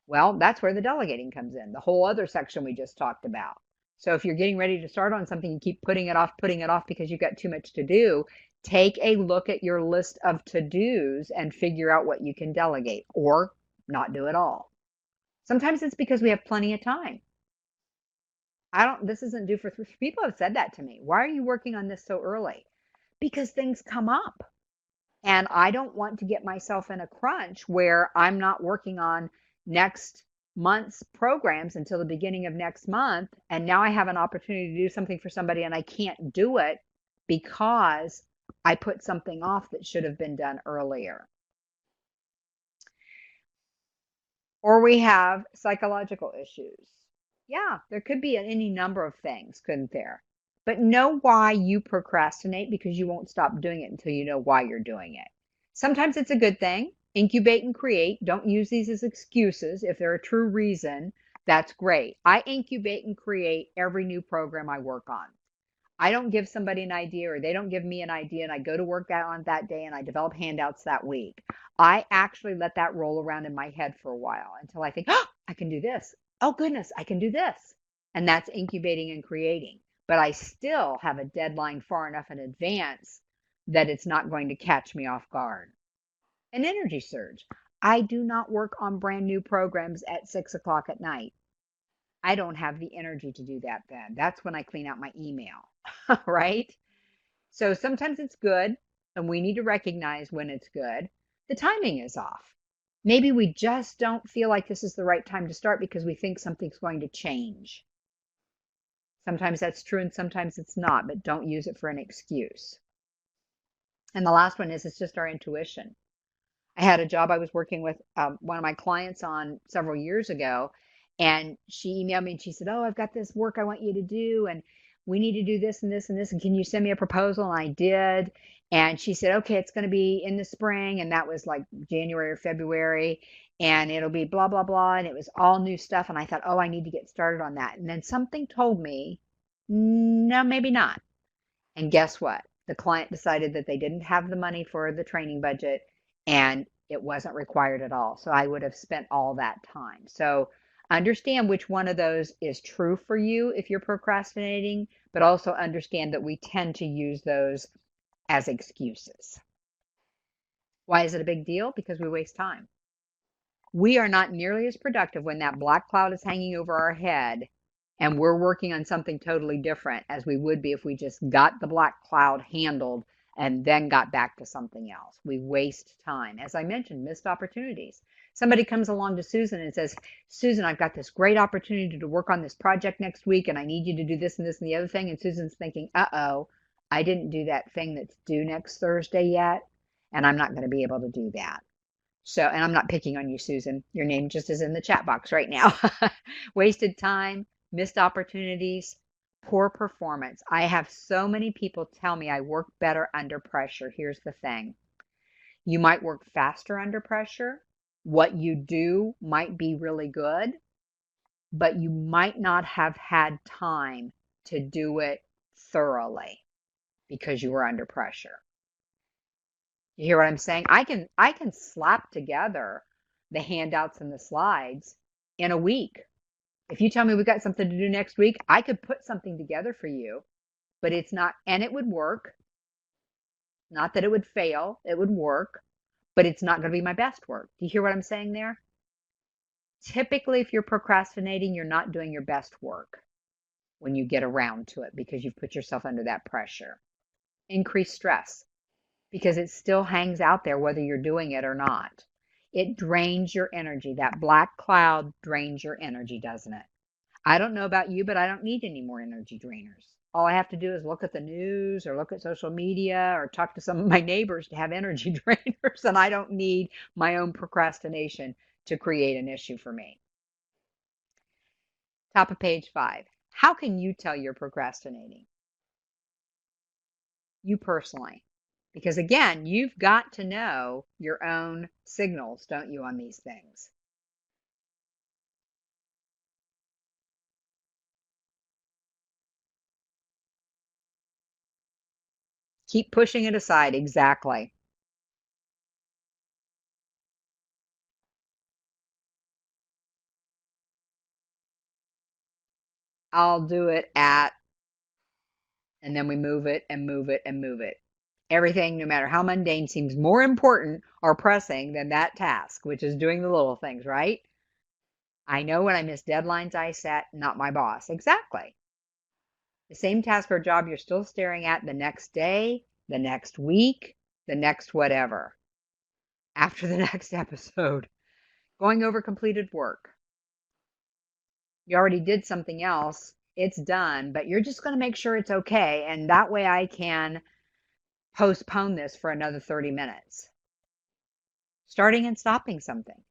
Well, that's where the delegating comes in, the whole other section we just talked about. So if you're getting ready to start on something, you keep putting it off because you've got too much to do, take a look at your list of to-dos and figure out what you can delegate or not do at all. Sometimes it's because we have plenty of time. This isn't due for people have said that to me. Why are you working on this so early? Because things come up. And I don't want to get myself in a crunch where I'm not working on next month's programs until the beginning of next month. And now I have an opportunity to do something for somebody and I can't do it because I put something off that should have been done earlier. Or we have psychological issues. Yeah, there could be any number of things, couldn't there? But know why you procrastinate because you won't stop doing it until you know why you're doing it. Sometimes it's a good thing. Incubate and create. Don't use these as excuses. If they're a true reason, that's great. I incubate and create every new program I work on. I don't give somebody an idea or they don't give me an idea and I go to work out on that day and I develop handouts that week. I actually let that roll around in my head for a while until I think, oh, I can do this. Oh, goodness, I can do this. And that's incubating and creating. But I still have a deadline far enough in advance that it's not going to catch me off guard. An energy surge. I do not work on brand new programs at 6 o'clock at night. I don't have the energy to do that then. That's when I clean out my email, right? So sometimes it's good, and we need to recognize when it's good. The timing is off. Maybe we just don't feel like this is the right time to start because we think something's going to change. Sometimes that's true and sometimes it's not, but don't use it for an excuse. And the last one is it's just our intuition. I had a job I was working with one of my clients on several years ago, and she emailed me and she said, "Oh, I've got this work I want you to do, and we need to do this and this and this, and can you send me a proposal?" And I did. And she said, "Okay, it's going to be in the spring," and that was like January or February, and it'll be blah, blah, blah. And it was all new stuff. And I thought, oh, I need to get started on that. And then something told me, no, maybe not. And guess what? The client decided that they didn't have the money for the training budget and it wasn't required at all. So I would have spent all that time. So understand which one of those is true for you if you're procrastinating, but also understand that we tend to use those as excuses. Why is it a big deal? Because we waste time. We are not nearly as productive when that black cloud is hanging over our head and we're working on something totally different as we would be if we just got the black cloud handled and then got back to something else. We waste time. As I mentioned, missed opportunities. Somebody comes along to Susan and says, "Susan, I've got this great opportunity to work on this project next week and I need you to do this and this and the other thing." And Susan's thinking, uh-oh, I didn't do that thing that's due next Thursday yet, and I'm not going to be able to do that. So, and I'm not picking on you, Susan. Your name just is in the chat box right now. Wasted time, missed opportunities, poor performance. I have so many people tell me I work better under pressure. Here's the thing. You might work faster under pressure. What you do might be really good, but you might not have had time to do it thoroughly because you were under pressure. You hear what I'm saying? I can slap together the handouts and the slides in a week. If you tell me we've got something to do next week, I could put something together for you, but it's not, and it would work. Not that it would fail, it would work, but it's not going to be my best work. Do you hear what I'm saying there? Typically, if you're procrastinating, you're not doing your best work when you get around to it because you've put yourself under that pressure. Increased stress because it still hangs out there whether you're doing it or not. It drains your energy. That black cloud drains your energy, doesn't it? I don't know about you, but I don't need any more energy drainers. All I have to do is look at the news or look at social media or talk to some of my neighbors to have energy drainers, and I don't need my own procrastination to create an issue for me. Top of page 5. How can you tell you're procrastinating? You personally. Because again, you've got to know your own signals, don't you, on these things? Keep pushing it aside. Exactly. I'll do it at, and then we move it and move it and move it. Everything, no matter how mundane, seems more important or pressing than that task, which is doing the little things, right? I know when I miss deadlines I set, not my boss. Exactly. The same task or job you're still staring at the next day, the next week, the next whatever. After the next episode, going over completed work. You already did something else. It's done, but you're just going to make sure it's okay. And that way I can postpone this for another 30 minutes. Starting and stopping something.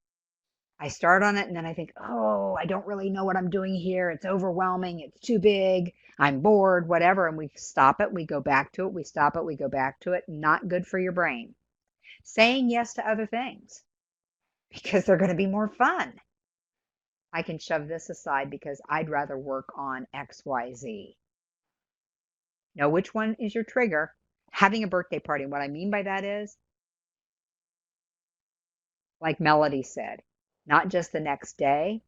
I start on it and then I think, oh, I don't really know what I'm doing here. It's overwhelming. It's too big. I'm bored, whatever. And we stop it. We go back to it. We stop it. We go back to it. Not good for your brain. Saying yes to other things because they're going to be more fun. I can shove this aside because I'd rather work on XYZ. Know which one is your trigger. Having a birthday party. And what I mean by that is, like Melody said, not just the next day,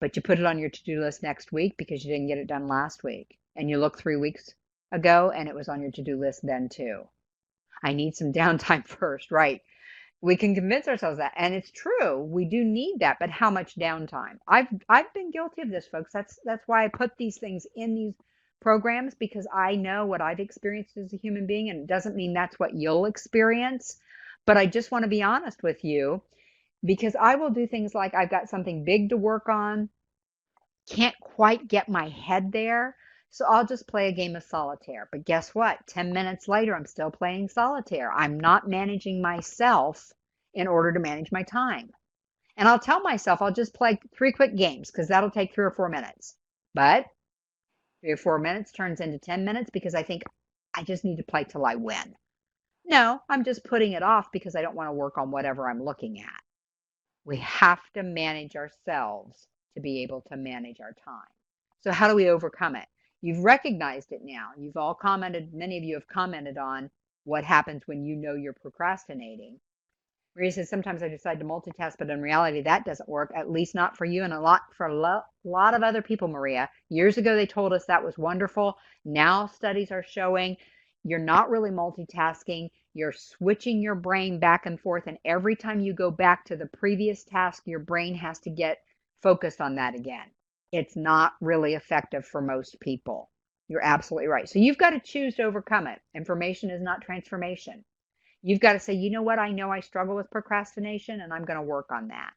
but you put it on your to-do list next week because you didn't get it done last week. And you look 3 weeks ago and it was on your to-do list then too. I need some downtime first, right? We can convince ourselves that, and it's true. We do need that, but how much downtime? I've been guilty of this, folks. That's why I put these things in these programs, because I know what I've experienced as a human being, and it doesn't mean that's what you'll experience. But I just want to be honest with you, because I will do things like I've got something big to work on, can't quite get my head there. So I'll just play a game of solitaire. But guess what? 10 minutes later, I'm still playing solitaire. I'm not managing myself in order to manage my time. And I'll tell myself I'll just play 3 quick games because that'll take 3 or 4 minutes. But 3 or 4 minutes turns into 10 minutes because I think I just need to play till I win. No, I'm just putting it off because I don't want to work on whatever I'm looking at. We have to manage ourselves to be able to manage our time. So how do we overcome it? You've recognized it now. You've all commented, many of you have commented on what happens when you know you're procrastinating. Maria says, sometimes I decide to multitask, but in reality, that doesn't work, at least not for you and for a lot of other people, Maria. Years ago, they told us that was wonderful. Now studies are showing you're not really multitasking. You're switching your brain back and forth. And every time you go back to the previous task, your brain has to get focused on that again. It's not really effective for most people. You're absolutely right. So you've got to choose to overcome it. Information is not transformation. You've got to say, you know what? I know I struggle with procrastination and I'm going to work on that.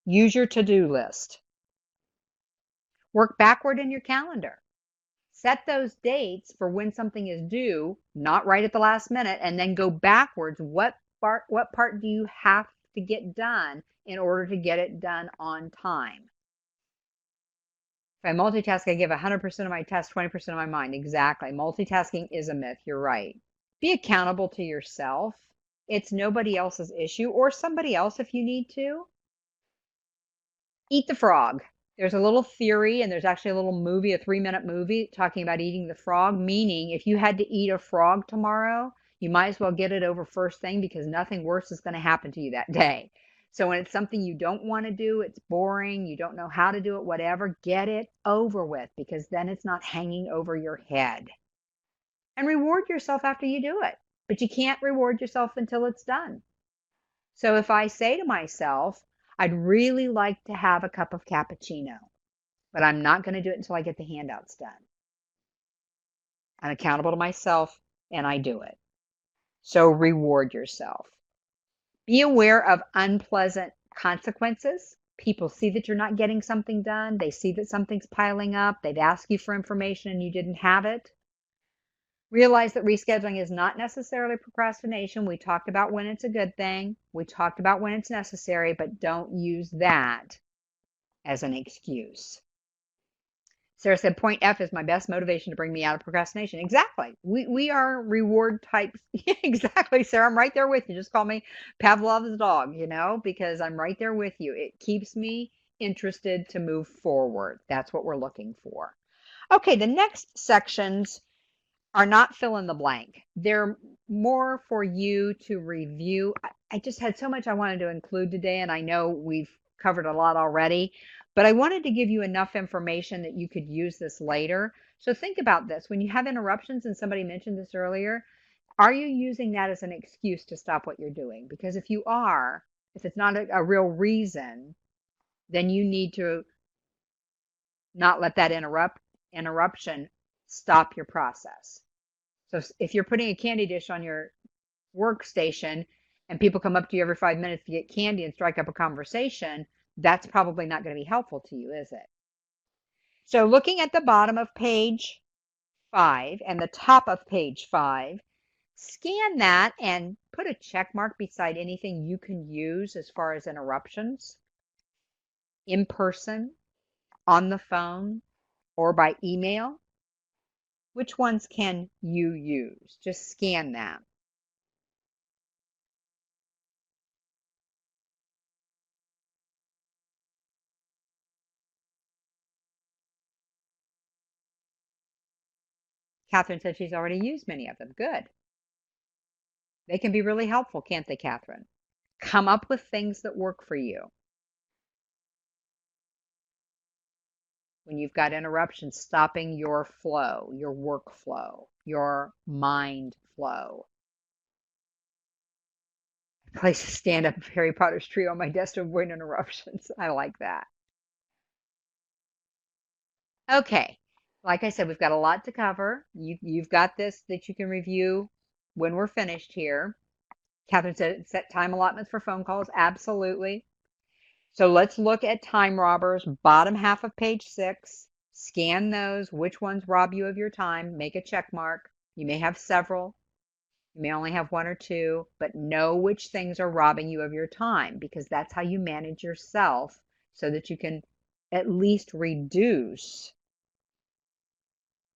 Use your to-do list. Work backward in your calendar. Set those dates for when something is due, not right at the last minute, and then go backwards. What part do you have to get done in order to get it done on time? If I multitask, I give 100% of my task, 20% of my mind. Exactly. Multitasking is a myth. You're right. Be accountable to yourself. It's nobody else's issue, or somebody else if you need to. Eat the frog. There's a little theory, and there's actually a little movie, a 3-minute movie talking about eating the frog, meaning if you had to eat a frog tomorrow, you might as well get it over first thing because nothing worse is going to happen to you that day. So when it's something you don't want to do, it's boring, you don't know how to do it, whatever, get it over with because then it's not hanging over your head. And reward yourself after you do it. But you can't reward yourself until it's done. So if I say to myself, I'd really like to have a cup of cappuccino, but I'm not going to do it until I get the handouts done. I'm accountable to myself and I do it. So reward yourself. Be aware of unpleasant consequences. People see that you're not getting something done. They see that something's piling up. They've asked you for information and you didn't have it. Realize that rescheduling is not necessarily procrastination. We talked about when it's a good thing. We talked about when it's necessary, but don't use that as an excuse. Sarah said, point F is my best motivation to bring me out of procrastination. Exactly. We are reward types. Exactly, Sarah. I'm right there with you. Just call me Pavlov's dog, because I'm right there with you. It keeps me interested to move forward. That's what we're looking for. Okay, the next sections are not fill in the blank. They're more for you to review. I just had so much I wanted to include today, and I know we've covered a lot already, but I wanted to give you enough information that you could use this later. So think about this. When you have interruptions, and somebody mentioned this earlier, are you using that as an excuse to stop what you're doing? Because if you are, if it's not a real reason, then you need to not let that interruption stop your process. So if you're putting a candy dish on your workstation and people come up to you every 5 minutes to get candy and strike up a conversation, that's probably not going to be helpful to you, is it? So looking at the bottom of page 5 and the top of page 5, scan that and put a check mark beside anything you can use as far as interruptions, in person, on the phone, or by email. Which ones can you use? Just scan them. Catherine said she's already used many of them. Good. They can be really helpful, can't they, Catherine? Come up with things that work for you. When you've got interruptions stopping your flow, your workflow, your mind flow. I place a stand-up Harry Potter's tree on my desk to avoid interruptions. I like that. Okay. Like I said, we've got a lot to cover. You've got this that you can review when we're finished here. Catherine said set time allotments for phone calls. Absolutely. So let's look at time robbers, bottom half of page 6. Scan those. Which ones rob you of your time? Make a check mark. You may have several. You may only have one or two, but know which things are robbing you of your time, because that's how you manage yourself so that you can at least reduce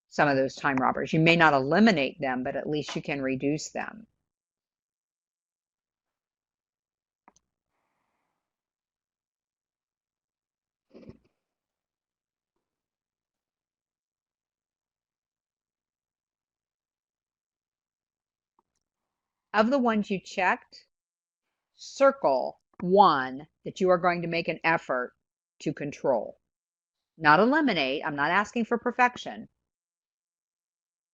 some of those time robbers. You may not eliminate them, but at least you can reduce them. Of the ones you checked, circle one that you are going to make an effort to control. Not eliminate. I'm not asking for perfection.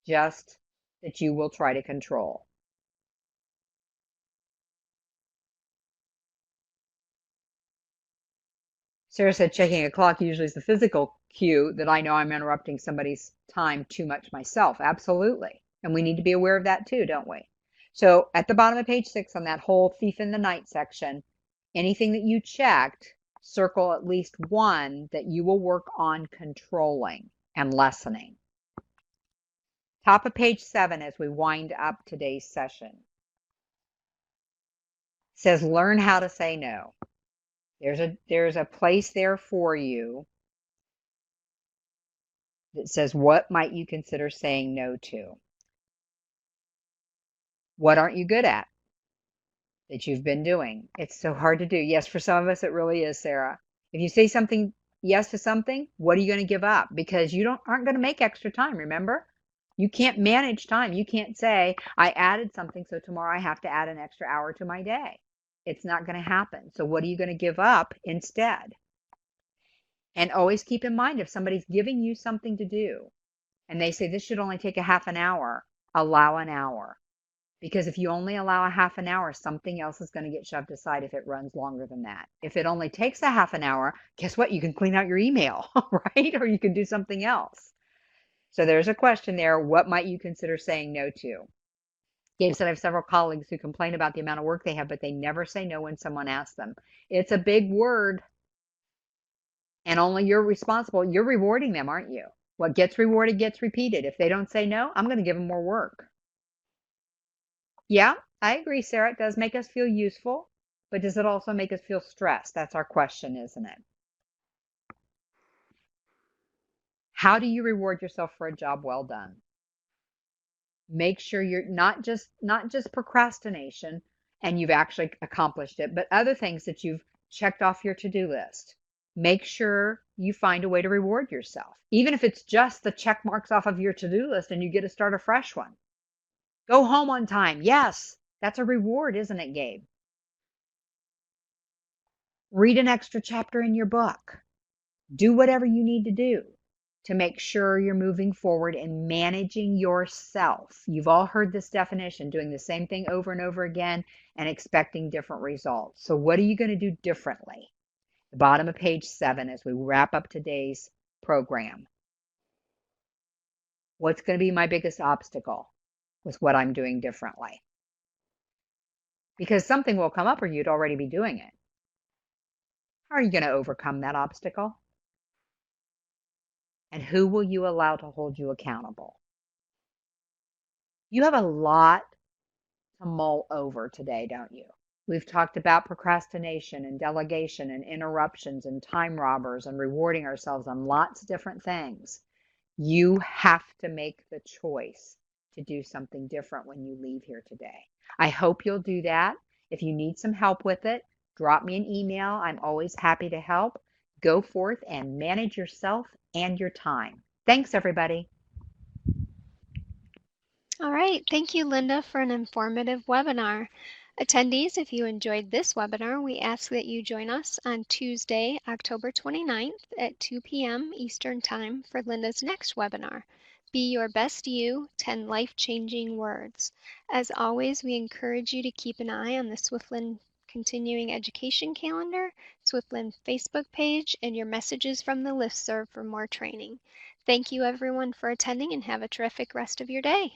Just that you will try to control. Sarah said checking a clock usually is the physical cue that I know I'm interrupting somebody's time too much myself. Absolutely. And we need to be aware of that too, don't we? So at the bottom of page 6 on that whole thief in the night section, anything that you checked, circle at least one that you will work on controlling and lessening. Top of page 7 as we wind up today's session. Says learn how to say no. There's a place there for you that says what might you consider saying no to? What aren't you good at that you've been doing? It's so hard to do. Yes, for some of us it really is, Sarah. If you say something yes to something, what are you going to give up? Because you aren't going to make extra time, remember? You can't manage time. You can't say, I added something, so tomorrow I have to add an extra hour to my day. It's not going to happen. So what are you going to give up instead? And always keep in mind, if somebody's giving you something to do and they say this should only take a half an hour, allow an hour. Because if you only allow a half an hour, something else is going to get shoved aside if it runs longer than that. If it only takes a half an hour, guess what? You can clean out your email, right? Or you can do something else. So there's a question there. What might you consider saying no to? Gabe said, I have several colleagues who complain about the amount of work they have, but they never say no when someone asks them. It's a big word. And only you're responsible. You're rewarding them, aren't you? What gets rewarded gets repeated. If they don't say no, I'm going to give them more work. Yeah, I agree, Sarah. It does make us feel useful, but does it also make us feel stressed? That's our question, isn't it? How do you reward yourself for a job well done? Make sure you're not just procrastination and you've actually accomplished it, but other things that you've checked off your to-do list. Make sure you find a way to reward yourself, even if it's just the check marks off of your to-do list and you get to start a fresh one. Go home on time. Yes, that's a reward, isn't it, Gabe? Read an extra chapter in your book. Do whatever you need to do to make sure you're moving forward and managing yourself. You've all heard this definition, doing the same thing over and over again and expecting different results. So what are you going to do differently? The bottom of page 7 as we wrap up today's program. What's going to be my biggest obstacle with what I'm doing differently? Because something will come up or you'd already be doing it. How are you going to overcome that obstacle? And who will you allow to hold you accountable? You have a lot to mull over today, don't you? We've talked about procrastination and delegation and interruptions and time robbers and rewarding ourselves on lots of different things. You have to make the choice to do something different when you leave here today. I hope you'll do that. If you need some help with it, drop me an email. I'm always happy to help. Go forth and manage yourself and your time. Thanks, everybody. All right, thank you, Linda, for an informative webinar. Attendees, if you enjoyed this webinar, we ask that you join us on Tuesday, October 29th at 2 p.m. Eastern Time for Linda's next webinar, Be Your Best You, 10 Life-Changing Words. As always, we encourage you to keep an eye on the Swiftland Continuing Education calendar, Swiftland Facebook page, and your messages from the listserv for more training. Thank you, everyone, for attending, and have a terrific rest of your day.